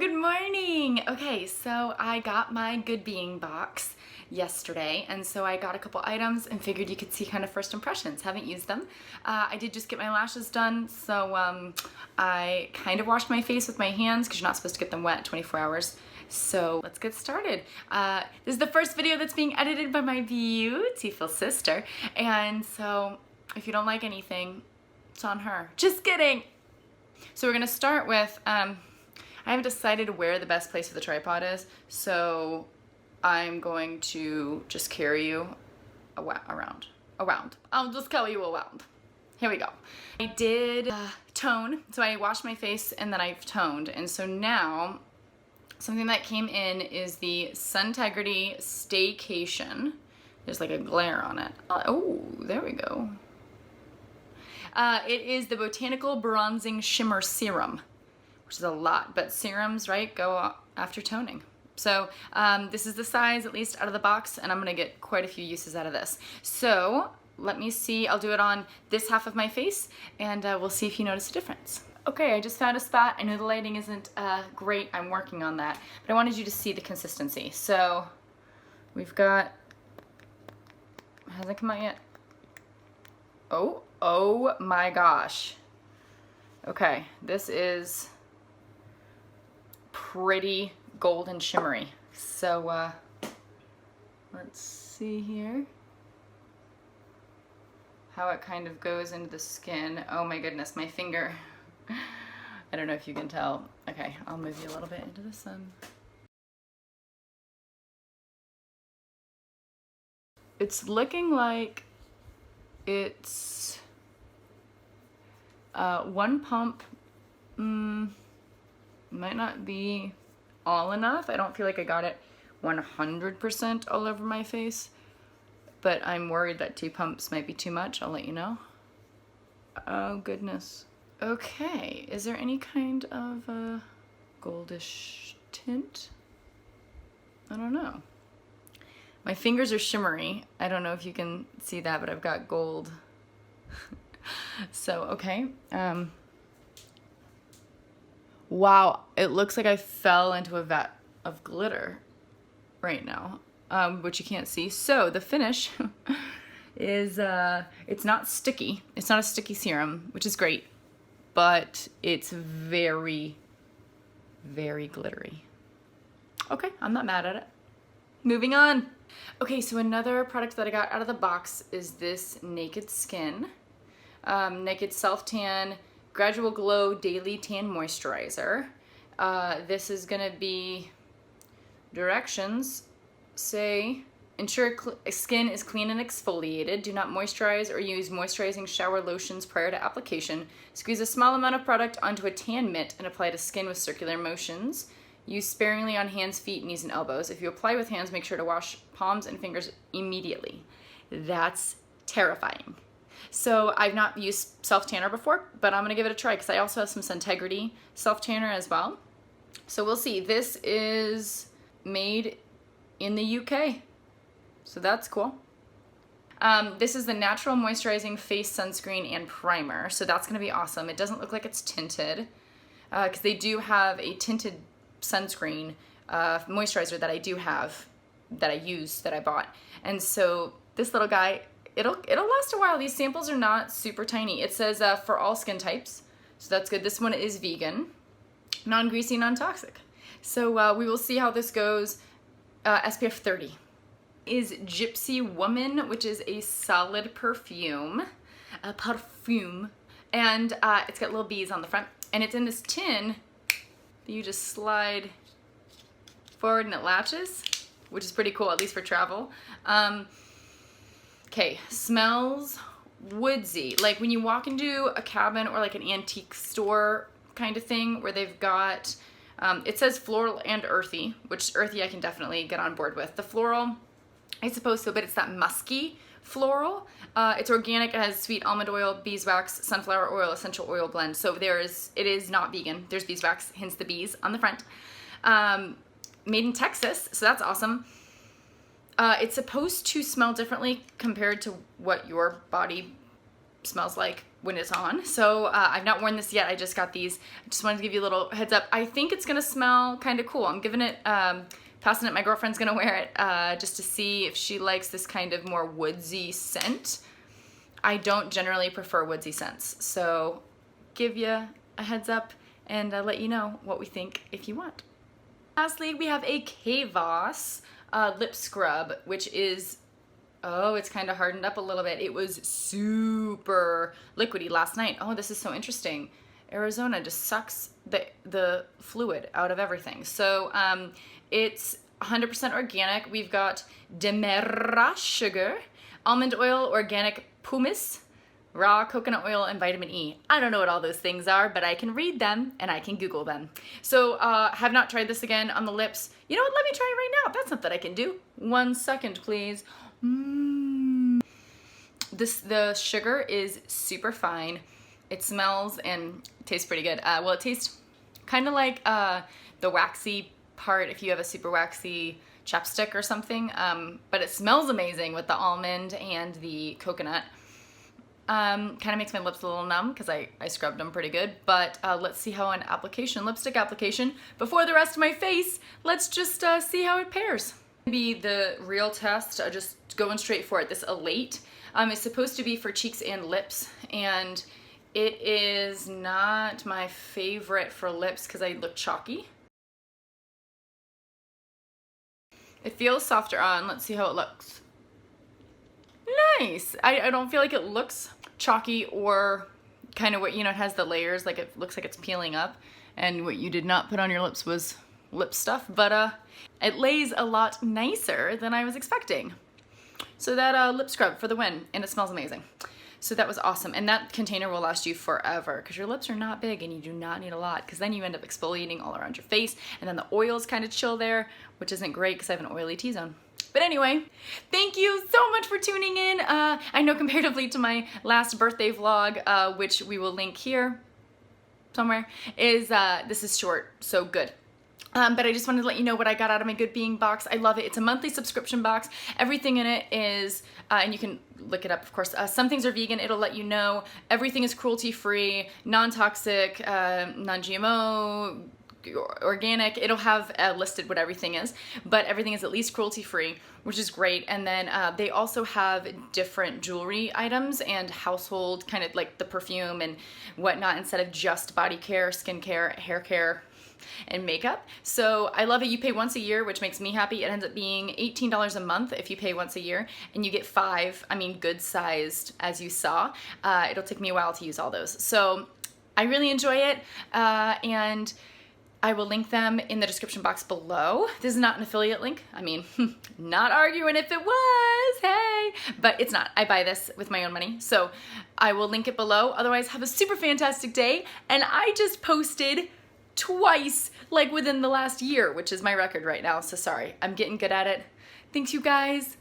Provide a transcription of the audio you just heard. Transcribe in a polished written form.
good morning. Okay, so I got my Goodbeing box yesterday, and so I got a couple items and figured you could see kind of first impressions. Haven't used them. I did just get my lashes done, so I kind of washed my face with my hands because you're not supposed to get them wet 24 hours. So let's get started. This is the first video that's being edited by my beautiful sister, and so if you don't like anything, it's on her. Just kidding. So we're gonna start with, I haven't decided where the best place for the tripod is, so I'm going to just carry you around. I'll just carry you around. Here we go. I did tone, so I washed my face and then I've toned, and so now something that came in is the Suntegrity Staycation. There's like a glare on it. Oh, there we go. It is the Botanical Bronzing Shimmer Serum, which is a lot, but serums, right, go after toning. So this is the size, at least out of the box, and I'm gonna get quite a few uses out of this. So let me see, I'll do it on this half of my face, and we'll see if you notice a difference. Okay, I just found a spot. I know the lighting isn't great, I'm working on that, but I wanted you to see the consistency. So we've got, hasn't come out yet. Oh my gosh. Okay, this is pretty golden shimmery. So let's see here how it kind of goes into the skin. Oh my goodness, my finger. I don't know if you can tell. Okay, I'll move you a little bit into the sun. It's looking like it's one pump might not be all enough. I don't feel like I got it 100% all over my face, but I'm worried that 2 pumps might be too much. I'll let you know. Oh goodness. Okay, is there any kind of goldish tint? I don't know. My fingers are shimmery. I don't know if you can see that, but I've got gold. So, okay. Wow, it looks like I fell into a vat of glitter right now, which you can't see. So the finish is, it's not sticky. It's not a sticky serum, which is great, but it's very, very glittery. Okay, I'm not mad at it. Moving on. Okay, so another product that I got out of the box is this Naked Skin, Naked Self Tan Gradual Glow Daily Tan Moisturizer. This is gonna be directions. Say, ensure skin is clean and exfoliated. Do not moisturize or use moisturizing shower lotions prior to application. Squeeze a small amount of product onto a tan mitt and apply to skin with circular motions. Use sparingly on hands, feet, knees, and elbows. If you apply with hands, make sure to wash palms and fingers immediately. That's terrifying. So I've not used Self Tanner before, but I'm gonna give it a try because I also have some Suntegrity Self Tanner as well. So we'll see. This is made in the UK, so that's cool. This is the Natural Moisturizing Face Sunscreen and Primer, so that's gonna be awesome. It doesn't look like it's tinted because they do have a tinted sunscreen moisturizer that I do have, that I use, that I bought, and so this little guy, it'll last a while. These samples are not super tiny. It says for all skin types, so that's good. This one is vegan, non-greasy, non-toxic. So we will see how this goes. SPF 30 is Gypsy Woman, which is a solid perfume, and it's got little bees on the front, and it's in this tin that you just slide forward and it latches, which is pretty cool, at least for travel. Okay, smells woodsy. Like when you walk into a cabin or like an antique store kind of thing where they've got, it says floral and earthy, which earthy I can definitely get on board with. The floral, I suppose so, but it's that musky floral. It's organic, it has sweet almond oil, beeswax, sunflower oil, essential oil blend. So it is not vegan. There's beeswax, hence the bees on the front. Made in Texas, so that's awesome. It's supposed to smell differently compared to what your body smells like. when it's on. So I've not worn this yet. I just got these. I just wanted to give you a little heads up. I think it's gonna smell kind of cool. I'm giving it, passing it. My girlfriend's gonna wear it just to see if she likes this kind of more woodsy scent. I don't generally prefer woodsy scents, so give you a heads up and let you know what we think if you want. Lastly, we have a Voss lip scrub, which is, oh, it's kind of hardened up a little bit. It was super liquidy last night. Oh, this is so interesting. Arizona just sucks the fluid out of everything. So it's 100% organic. We've got Demerara sugar, almond oil, organic pumice, raw coconut oil, and vitamin E. I don't know what all those things are, but I can read them and I can Google them. So have not tried this again on the lips. You know what, let me try it right now. That's something I can do. 1 second, please. The sugar is super fine. It smells and tastes pretty good. Well, it tastes kind of like the waxy part if you have a super waxy chapstick or something, but it smells amazing with the almond and the coconut. Kind of makes my lips a little numb because I scrubbed them pretty good, but let's see how an application, lipstick application, before the rest of my face, let's just see how it pairs. Maybe the real test, just going straight for it. This Elate is supposed to be for cheeks and lips, and it is not my favorite for lips because I look chalky. It feels softer on. Let's see how it looks. Nice. I don't feel like it looks chalky or kind of what, you know, it has the layers, like it looks like it's peeling up, and what you did not put on your lips was lip stuff, but it lays a lot nicer than I was expecting. So that lip scrub for the win, and it smells amazing. So that was awesome, and that container will last you forever because your lips are not big and you do not need a lot, because then you end up exfoliating all around your face, and then the oils kind of chill there, which isn't great because I have an oily T-zone. But anyway, thank you so much for tuning in. I know comparatively to my last birthday vlog, which we will link here somewhere, is this is short, so good. But I just wanted to let you know what I got out of my Goodbeing box. I love it. It's a monthly subscription box. Everything in it is, and you can look it up, of course. Some things are vegan. It'll let you know. Everything is cruelty-free, non-toxic, non-GMO, organic. It'll have listed what everything is, but everything is at least cruelty-free, which is great. And then they also have different jewelry items and household, kind of like the perfume and whatnot, instead of just body care, skin care, hair care, and makeup. So I love it. You pay once a year, which makes me happy. It ends up being $18 a month if you pay once a year, and you get 5, I mean, good sized, as you saw. It'll take me a while to use all those. So I really enjoy it, and I will link them in the description box below. This is not an affiliate link. I mean, not arguing if it was, hey, but it's not. I buy this with my own money, so I will link it below. Otherwise, have a super fantastic day, and I just posted twice, like within the last year, which is my record right now, so sorry. I'm getting good at it. Thanks, you guys.